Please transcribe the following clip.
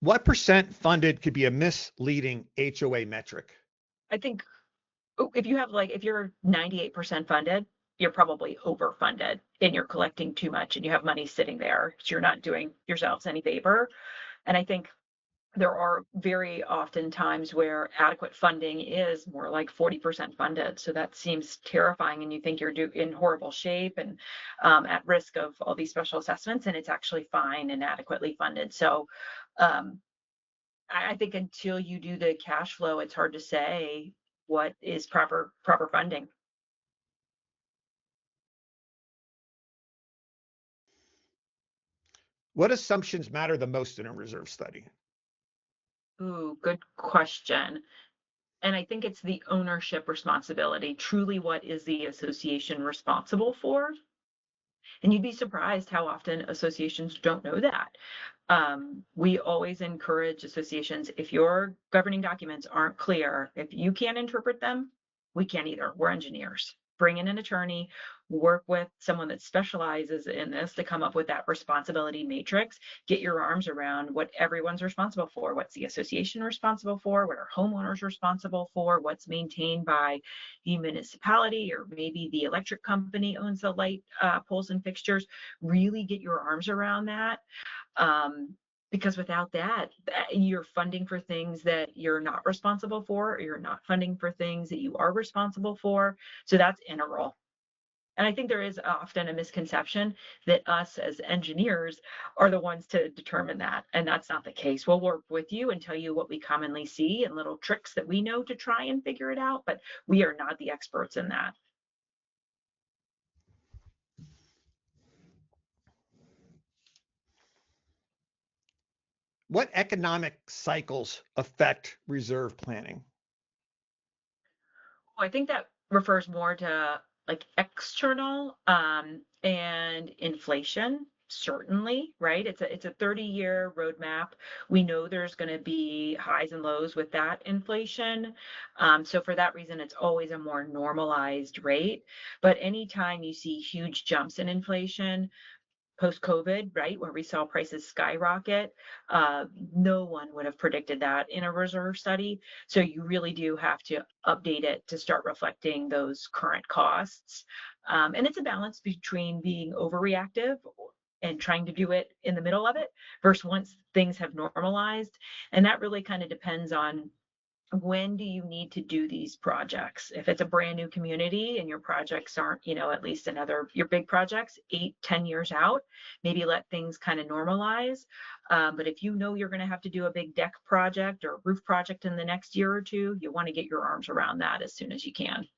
What percent funded could be a misleading HOA metric? I think if you have if you're 98% funded, you're probably overfunded and you're collecting too much and you have money sitting there. So you're not doing yourselves any favor. And I think there are very often times where adequate funding is more like 40% funded. So that seems terrifying, and you think you're in horrible shape and at risk of all these special assessments, and it's actually fine and adequately funded. So um, I think until you do the cash flow, it's hard to say what is proper funding. What assumptions matter the most in a reserve study? Ooh, good question. And I think it's the ownership responsibility. Truly, what is the association responsible for? And you'd be surprised how often associations don't know that. We always encourage associations, if your governing documents aren't clear, if you can't interpret them, we can't either. We're engineers. Bring in an attorney, work with someone that specializes in this to come up with that responsibility matrix. Get your arms around what everyone's responsible for. What's the association responsible for? What are homeowners responsible for? What's maintained by the municipality, or maybe the electric company owns the light poles and fixtures. Really get your arms around that. Because without that, you're funding for things that you're not responsible for, or you're not funding for things that you are responsible for. So that's integral. And I think there is often a misconception that us as engineers are the ones to determine that. And that's not the case. We'll work with you and tell you what we commonly see and little tricks that we know to try and figure it out, but we are not the experts in that. What economic cycles affect reserve planning? I think that refers more to like external and inflation. Certainly, right? It's a 30-year roadmap. We know there's going to be highs and lows with that inflation. So for that reason, it's always a more normalized rate. But anytime you see huge jumps in inflation, post-COVID, right, where we saw prices skyrocket. No one would have predicted that in a reserve study. So you really do have to update it to start reflecting those current costs. And it's a balance between being overreactive and trying to do it in the middle of it versus once things have normalized. And that really kind of depends on when do you need to do these projects. If it's a brand new community and your projects aren't, at least another, your big projects 8-10 years out, maybe let things kind of normalize. But if you know you're going to have to do a big deck project or roof project in the next year or two, you want to get your arms around that as soon as you can.